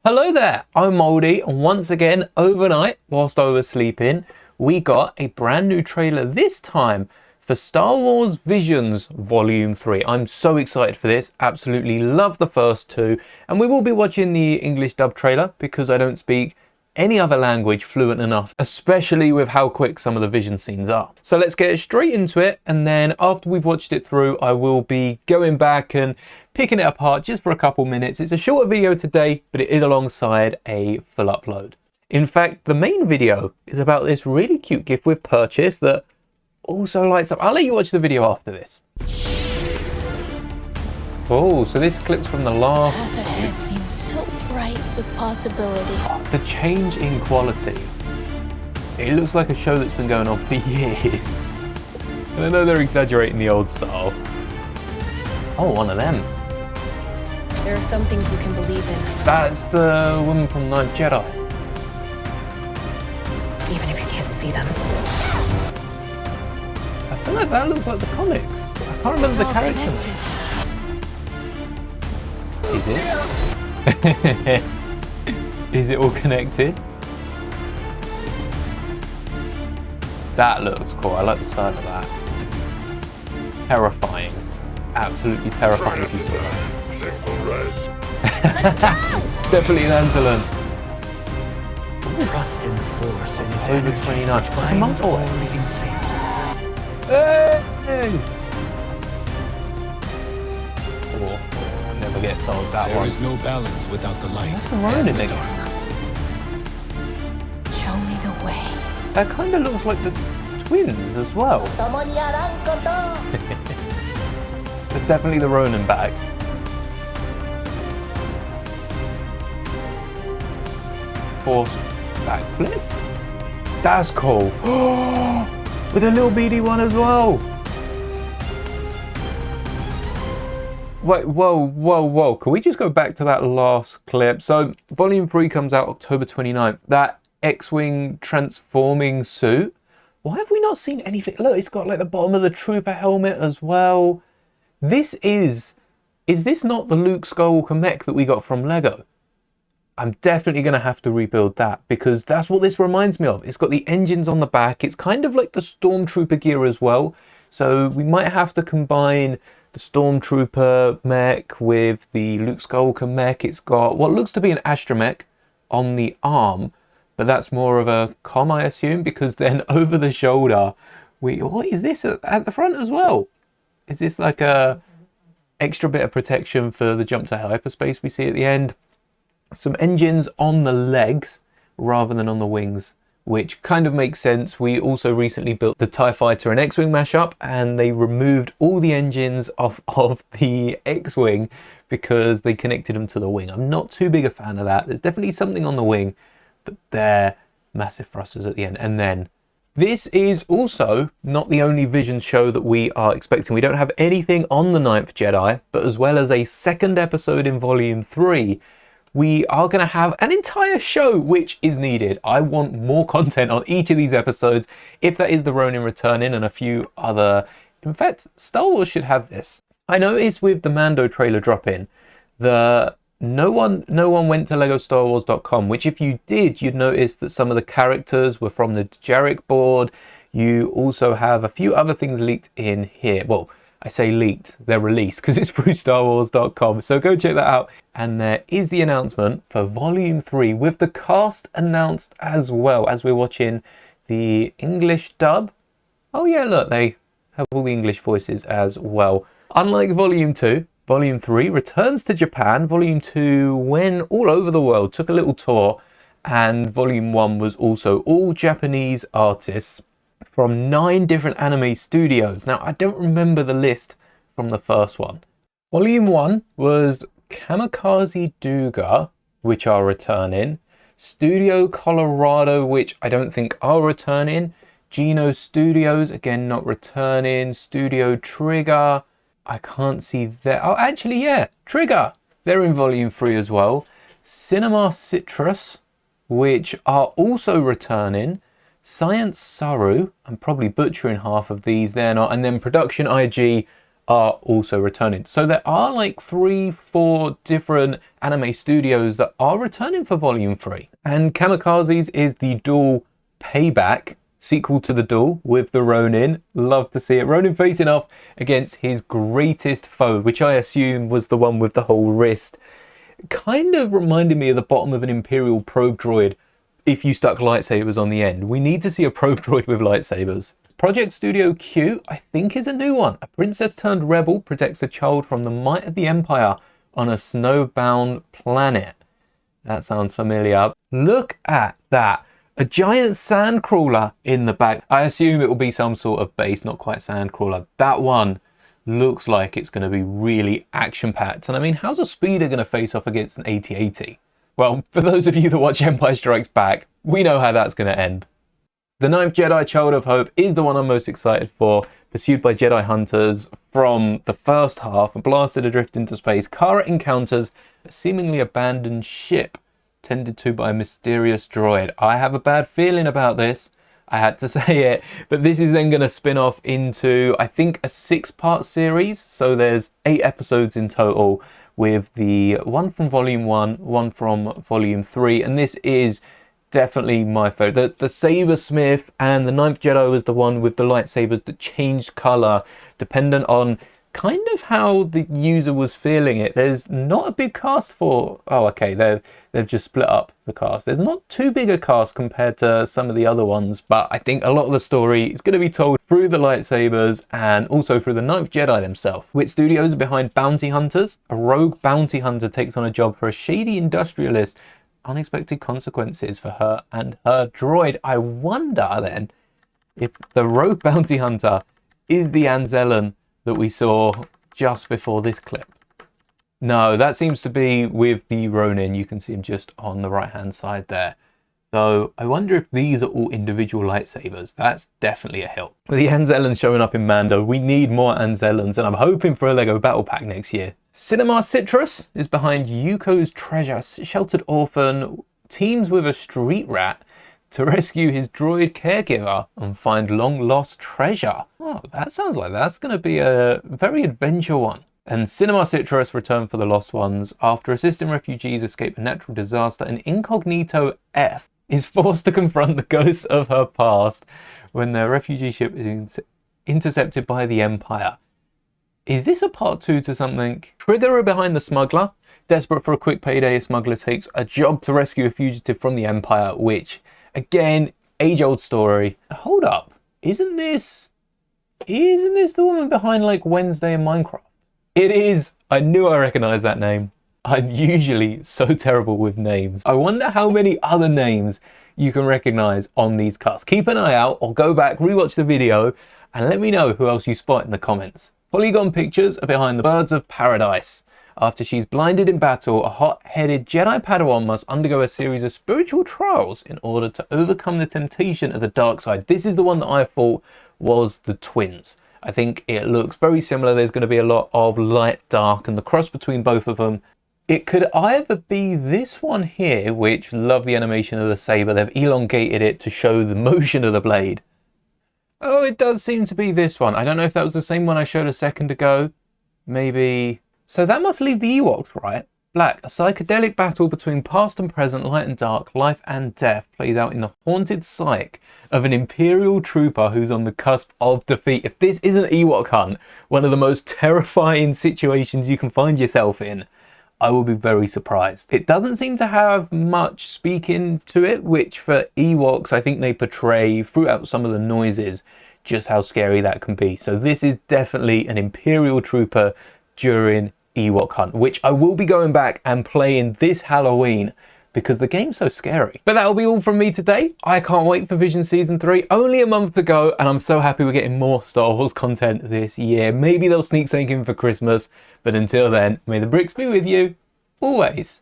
Hello there, I'm Mouldie, and once again, overnight, whilst I was sleeping, we got a brand new trailer this time for Star Wars Visions Volume 3. I'm so excited for this, absolutely love the first two, and we will be watching the English dub trailer because I don't speak any other language fluent enough, especially with how quick some of the vision scenes are. So let's get straight into it, and then after we've watched it through, I will be going back and picking it apart just for a couple minutes. It's a shorter video today, but it is alongside a full upload. In fact, the main video is about this really cute gift we've purchased that also lights up. I'll let you watch the video after this. Oh, so this clip's from the last... Path ahead seems so bright with possibility. The change in quality. It looks like a show that's been going on for years. And I know they're exaggerating the old style. Oh, one of them. There are some things you can believe in. That's the woman from Ninth Jedi. Even if you can't see them. I feel like that looks like the comics. I can't remember the character. Is it? Is it all connected? That looks cool. I like the style of that. Terrifying. Absolutely terrifying if you saw that. Definitely an Anzelon. Trust in the Force and its Over energy 29. which binds all living things. Hey! Oh, never get sold that There one. is no balance without the light That's the Ronin and the again. dark. Show me the way. That kind of looks like the twins as well. It's definitely the Ronin bag. Force backflip? That's cool. With a little beady one as well. Wait, whoa. Can we just go back to that last clip? So, Volume 3 comes out October 29th. That X-Wing transforming suit. Why have we not seen anything? Look, it's got like the bottom of the trooper helmet as well. This is this not the Luke Skywalker mech that we got from Lego? I'm definitely going to have to rebuild that because that's what this reminds me of. It's got the engines on the back. It's kind of like the Stormtrooper gear as well. So we might have to combine the Stormtrooper mech with the Luke Skywalker mech. It's got what looks to be an astromech on the arm, but that's more of a comm, I assume, because then over the shoulder, what is this at the front as well? Is this like a extra bit of protection for the jump to hyperspace we see at the end? Some engines on the legs rather than on the wings, which kind of makes sense. We also recently built the TIE Fighter and X-Wing mashup, and they removed all the engines off of the X-Wing because they connected them to the wing. I'm not too big a fan of that. There's definitely something on the wing, but they're massive thrusters at the end. And then this is also not the only Vision show that we are expecting. We don't have anything on the Ninth Jedi, but as well as a second episode in Volume 3, we are going to have an entire show which is needed. I want more content on each of these episodes, if that is the Ronin returning and a few other... In fact, Star Wars should have this. I noticed with the Mando trailer drop-in, no one went to LegoStarWars.com, which if you did, you'd notice that some of the characters were from the Jarek board. You also have a few other things leaked in here. Well, I say leaked, they're released because it's through StarWars.com. So go check that out. And there is the announcement for Volume 3 with the cast announced as well as we're watching the English dub. Oh yeah, look, they have all the English voices as well. Unlike Volume 2, Volume 3 returns to Japan. Volume 2 went all over the world, took a little tour, and Volume 1 was also all Japanese artists from 9 different anime studios. Now, I don't remember the list from the first one. Volume 1 was Kamikaze Duga, which are returning, Studio Colorado, which I don't think are returning, Geno Studios, again not returning, Studio Trigger, I can't see that. Oh, actually, yeah, Trigger. They're in Volume 3 as well. Cinema Citrus, which are also returning. Science Saru, I'm probably butchering half of these, they're not. And then Production IG are also returning. So there are like 3-4 different anime studios that are returning for Volume 3. And Kamikazes is the duel Payback, sequel to the duel with the Ronin. Love to see it. Ronin facing off against his greatest foe, which I assume was the one with the whole wrist. Kind of reminded me of the bottom of an Imperial probe droid if you stuck lightsabers on the end. We need to see a probe droid with lightsabers. Project Studio Q, I think, is a new one. A princess turned rebel protects a child from the might of the Empire on a snowbound planet. That sounds familiar. Look at that. A giant sandcrawler in the back. I assume it will be some sort of base, not quite sandcrawler. That one looks like it's going to be really action-packed. And I mean, how's a speeder going to face off against an AT-AT? Well, for those of you that watch Empire Strikes Back, we know how that's going to end. The Ninth Jedi, Child of Hope, is the one I'm most excited for. Pursued by Jedi hunters from the first half, blasted adrift into space, Kara encounters a seemingly abandoned ship tended to by a mysterious droid. I have a bad feeling about this. I had to say it, but this is then going to spin off into, I think, a 6-part series. So there's 8 episodes in total, with the one from Volume 1, one from Volume 3, and this is definitely my favorite. The Sabersmith and the Ninth Jedi was the one with the lightsabers that changed color dependent on kind of how the user was feeling it. There's not a big cast for... Oh, okay, they've just split up the cast. There's not too big a cast compared to some of the other ones, but I think a lot of the story is going to be told through the lightsabers and also through the Ninth Jedi themselves. Which studios are behind Bounty Hunters? A rogue bounty hunter takes on a job for a shady industrialist. Unexpected consequences for her and her droid. I wonder then if the rogue bounty hunter is the Anzellan that we saw just before this clip. No, that seems to be with the Ronin. You can see him just on the right hand side there. Though I wonder if these are all individual lightsabers. That's definitely a help. With the Anzellan showing up in Mando, we need more Anzellans, and I'm hoping for a Lego Battle Pack next year. Cinema Citrus is behind Yuko's Treasure. Sheltered orphan teams with a street rat to rescue his droid caregiver and find long-lost treasure. Oh, that sounds like that's going to be a very adventure one. And Cinema Citrus return for the lost ones. After assisting refugees escape a natural disaster, an incognito F is forced to confront the ghosts of her past when their refugee ship is intercepted by the Empire. Is this a part 2 to something? Trigger are behind the smuggler. Desperate for a quick payday, a smuggler takes a job to rescue a fugitive from the Empire, which, again, age-old story. Hold up. Isn't this the woman behind, like, Wednesday in Minecraft? It is. I knew I recognized that name. I'm usually so terrible with names. I wonder how many other names you can recognize on these casts. Keep an eye out or go back, rewatch the video, and let me know who else you spot in the comments. Polygon Pictures are behind the Birds of Paradise. After she's blinded in battle, a hot-headed Jedi Padawan must undergo a series of spiritual trials in order to overcome the temptation of the dark side. This is the one that I thought was the twins. I think it looks very similar. There's going to be a lot of light, dark, and the cross between both of them. It could either be this one here, which love the animation of the saber. They've elongated it to show the motion of the blade. Oh, it does seem to be this one. I don't know if that was the same one I showed a second ago. Maybe... So that must leave the Ewoks, right? Black, a psychedelic battle between past and present, light and dark, life and death plays out in the haunted psyche of an Imperial trooper who's on the cusp of defeat. If this isn't Ewok Hunt, one of the most terrifying situations you can find yourself in, I will be very surprised. It doesn't seem to have much speaking to it, which for Ewoks, I think they portray throughout some of the noises just how scary that can be. So this is definitely an Imperial trooper during Ewok Hunt, which I will be going back and playing this Halloween because the game's so scary. But that'll be all from me today. I can't wait for Vision Season 3. Only a month to go, and I'm so happy we're getting more Star Wars content this year. Maybe they'll sneak something in for Christmas, but until then, may the bricks be with you, always.